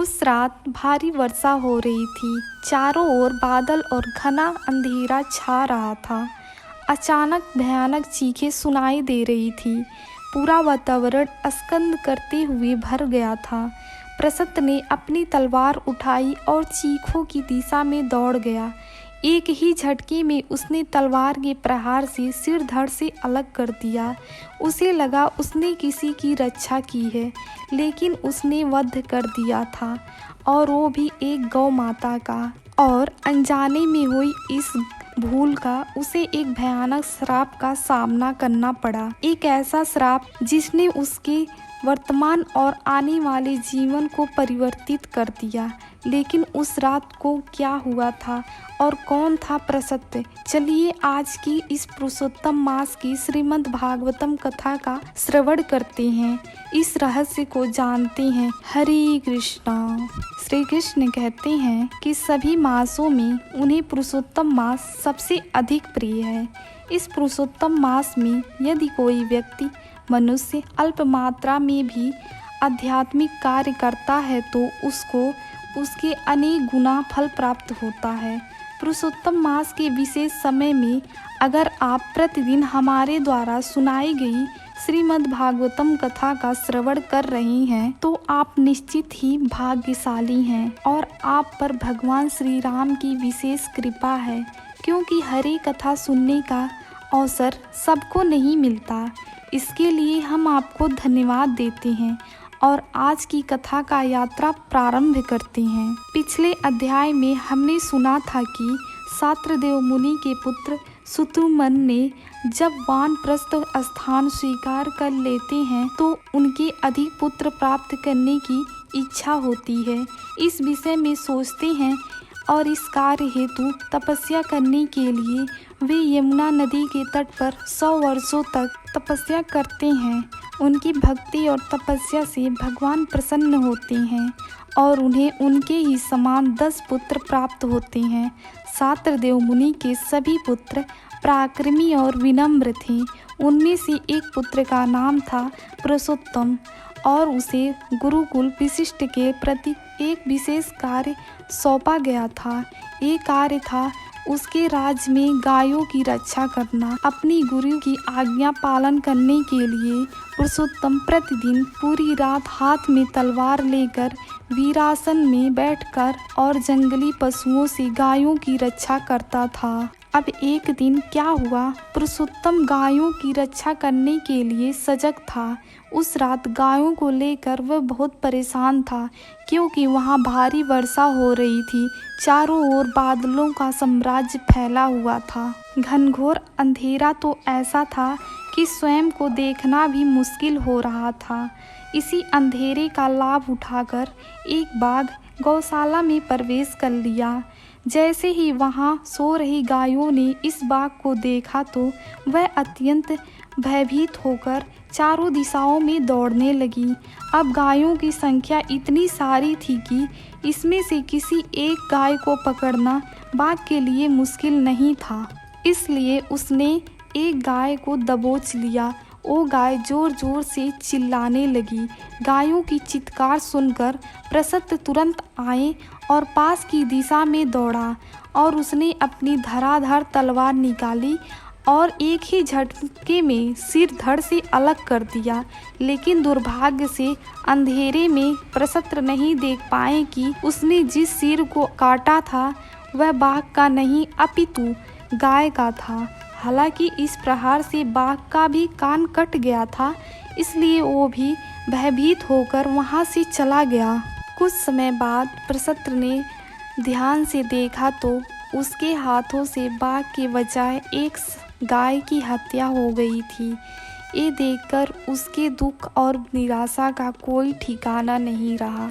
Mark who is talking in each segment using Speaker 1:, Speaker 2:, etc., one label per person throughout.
Speaker 1: उस रात भारी वर्षा हो रही थी। चारों ओर बादल और घना अंधेरा छा रहा था। अचानक भयानक चीखें सुनाई दे रही थी। पूरा वातावरण स्कंद करते हुए भर गया था। प्रसन्न ने अपनी तलवार उठाई और चीखों की दिशा में दौड़ गया। एक ही झटके में उसने तलवार के प्रहार से सिर धड़ से अलग कर दिया। उसे लगा उसने किसी की रक्षा की है, लेकिन उसने वध कर दिया था, और वो भी एक गौ माता का। और अनजाने में हुई इस भूल का उसे एक भयानक श्राप का सामना करना पड़ा। एक ऐसा श्राप जिसने उसके वर्तमान और आने वाले जीवन को परिवर्तित कर दिया। लेकिन उस रात को क्या हुआ था और कौन था प्रसन्न? चलिए आज की इस पुरुषोत्तम मास की श्रीमद् भागवतम कथा का श्रवण करते हैं, इस रहस्य को जानते हैं। हरे कृष्णा। श्री कृष्ण कहते हैं कि सभी मासों में उन्हें पुरुषोत्तम मास सबसे अधिक प्रिय है। इस पुरुषोत्तम मास में यदि कोई व्यक्ति मनुष्य अल्प मात्रा में भी आध्यात्मिक कार्य करता है तो उसको उसके अनेक गुना फल प्राप्त होता है। पुरुषोत्तम मास के विशेष समय में अगर आप प्रतिदिन हमारे द्वारा सुनाई गई श्रीमद् भागवतम कथा का श्रवण कर रहे हैं तो आप निश्चित ही भाग्यशाली हैं और आप पर भगवान श्री राम की विशेष कृपा है, क्योंकि हरे कथा सुनने का अवसर सबको नहीं मिलता। इसके लिए हम आपको धन्यवाद देते हैं और आज की कथा का यात्रा प्रारंभ करते हैं। पिछले अध्याय में हमने सुना था कि सात्रदेव मुनि के पुत्र सुतुमन ने जब वानप्रस्थ स्थान स्वीकार कर लेते हैं तो उनके अधिक पुत्र प्राप्त करने की इच्छा होती है। इस विषय में सोचते हैं और इस कार्य हेतु तपस्या करने के लिए वे यमुना नदी के तट पर 100 वर्षों तक तपस्या करते हैं। उनकी भक्ति और तपस्या से भगवान प्रसन्न होते हैं और उन्हें उनके ही समान 10 पुत्र प्राप्त होते हैं। सात्रदेव मुनि के सभी पुत्र पराक्रमी और विनम्र थे। उनमें से एक पुत्र का नाम था पुरुषोत्तम और उसे गुरुकुल विशिष्ट के प्रति एक विशेष कार्य सौंपा गया था। ये कार्य था उसके राज्य में गायों की रक्षा करना। अपनी गुरु की आज्ञा पालन करने के लिए पुरुषोत्तम प्रतिदिन पूरी रात हाथ में तलवार लेकर वीरासन में बैठकर और जंगली पशुओं से गायों की रक्षा करता था। अब एक दिन क्या हुआ, पुरुषोत्तम गायों की रक्षा करने के लिए सजग था। उस रात गायों को लेकर वह बहुत परेशान था, क्योंकि वहाँ भारी वर्षा हो रही थी। चारों ओर बादलों का साम्राज्य फैला हुआ था। घनघोर अंधेरा तो ऐसा था कि स्वयं को देखना भी मुश्किल हो रहा था। इसी अंधेरे का लाभ उठाकर एक बाघ गौशाला में प्रवेश कर लिया। जैसे ही वहाँ सो रही गायों ने इस बाघ को देखा तो वह अत्यंत भयभीत होकर चारों दिशाओं में दौड़ने लगी। अब गायों की संख्या इतनी सारी थी कि इसमें से किसी एक गाय को पकड़ना बाघ के लिए मुश्किल नहीं था। इसलिए उसने एक गाय को दबोच लिया। वो गाय जोर जोर से चिल्लाने लगी। गायों की चित्कार सुनकर प्रसन्न तुरंत आए और पास की दिशा में दौड़ा और उसने अपनी धराधर तलवार निकाली और एक ही झटके में सिर धड़ से अलग कर दिया। लेकिन दुर्भाग्य से अंधेरे में प्रसन्न नहीं देख पाए कि उसने जिस सिर को काटा था वह बाघ का नहीं अपितु गाय का था। हालांकि इस प्रहार से बाघ का भी कान कट गया था, इसलिए वो भी भयभीत होकर वहां से चला गया। कुछ समय बाद प्रसन्न ने ध्यान से देखा तो उसके हाथों से बाघ के बजाय एक गाय की हत्या हो गई थी। ये देखकर उसके दुख और निराशा का कोई ठिकाना नहीं रहा।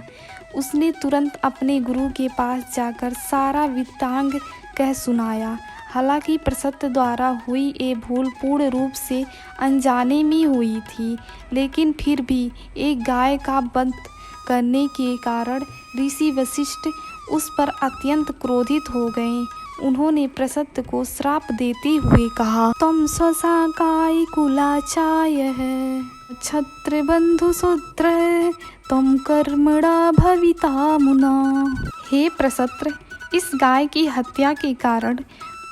Speaker 1: उसने तुरंत अपने गुरु के पास जाकर सारा वृत्तांत कह सुनाया। हालांकि प्रसन्न द्वारा हुई ये भूल पूर्ण रूप से अनजाने में हुई थी, लेकिन फिर भी एक गाय का वध करने के कारण ऋषि वशिष्ठ उस पर अत्यंत क्रोधित हो गए। उन्होंने प्रसन्न को श्राप देते हुए कहा, तुम स्वसा काय कुलाचाय है क्षत्र भ्रातृबंधु सूत्र त्वं कर्मणा भविता मुना। हे प्रसत्र, इस गाय की हत्या के कारण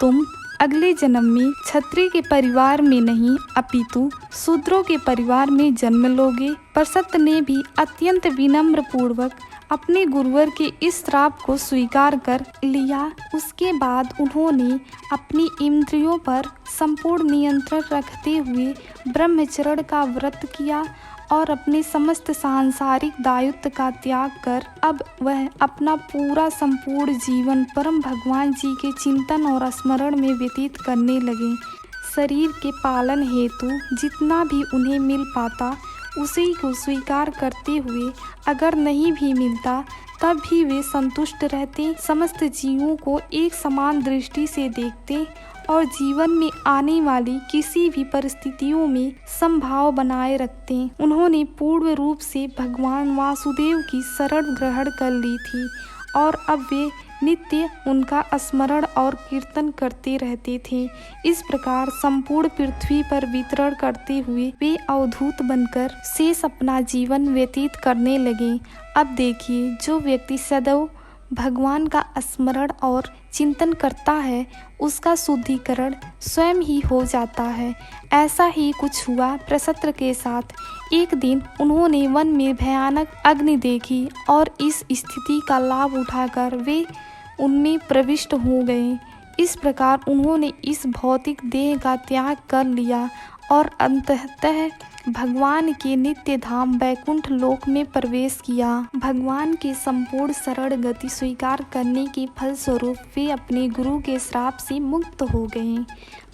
Speaker 1: तुम अगले जन्म में क्षत्रिय के परिवार में नहीं अपितु शूद्रों के परिवार में जन्म लोगे। प्रसत्र ने भी अत्यंत विनम्र पूर्वक अपने गुरुवर के इस श्राप को स्वीकार कर लिया। उसके बाद उन्होंने अपनी इंद्रियों पर संपूर्ण नियंत्रण रखते हुए ब्रह्मचर्य का व्रत किया और अपने समस्त सांसारिक दायित्व का त्याग कर अब वह अपना पूरा संपूर्ण जीवन परम भगवान जी के चिंतन और स्मरण में व्यतीत करने लगे। शरीर के पालन हेतु जितना भी उन्हें मिल पाता उसी को स्वीकार करते हुए अगर नहीं भी मिलता तब भी वे संतुष्ट रहते, समस्त जीवों को एक समान दृष्टि से देखते और जीवन में आने वाली किसी भी परिस्थितियों में समभाव बनाए रखते। उन्होंने पूर्ण रूप से भगवान वासुदेव की शरण ग्रहण कर ली थी और अब वे नित्य उनका स्मरण और कीर्तन करते रहते थे। इस प्रकार संपूर्ण पृथ्वी पर विचरण करते हुए वे अवधूत बनकर शेष अपना जीवन व्यतीत करने लगे। अब देखिए, जो व्यक्ति सदैव भगवान का स्मरण और चिंतन करता है उसका शुद्धिकरण स्वयं ही हो जाता है। ऐसा ही कुछ हुआ प्रसत्र के साथ। एक दिन उन्होंने वन में भयानक अग्नि देखी और इस स्थिति का लाभ उठाकर वे उनमें प्रविष्ट हो गए। इस प्रकार उन्होंने इस भौतिक देह का त्याग कर लिया और अंततः भगवान के नित्य धाम बैकुंठ लोक में प्रवेश किया। भगवान के संपूर्ण शरण गति स्वीकार करने के फलस्वरूप वे अपने गुरु के श्राप से मुक्त हो गए।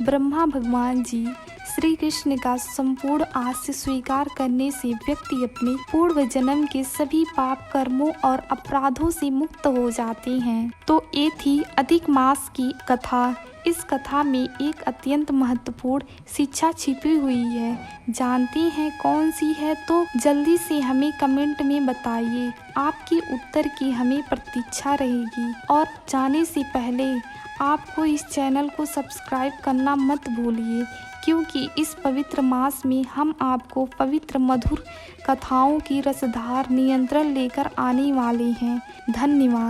Speaker 1: ब्रह्मा भगवान जी श्री कृष्ण का संपूर्ण आश्रय स्वीकार करने से व्यक्ति अपने पूर्व जन्म के सभी पाप कर्मों और अपराधों से मुक्त हो जाते हैं। तो ये थी अधिक मास की कथा। इस कथा में एक अत्यंत महत्वपूर्ण शिक्षा छिपी हुई है। जानते हैं कौन सी है? तो जल्दी से हमें कमेंट में बताइए। आपके उत्तर की हमें प्रतीक्षा रहेगी। और जाने से पहले आपको इस चैनल को सब्सक्राइब करना मत भूलिए, क्योंकि इस पवित्र मास में हम आपको पवित्र मधुर कथाओं की रसधार नियंत्रण लेकर आने वाले हैं। धन्यवाद।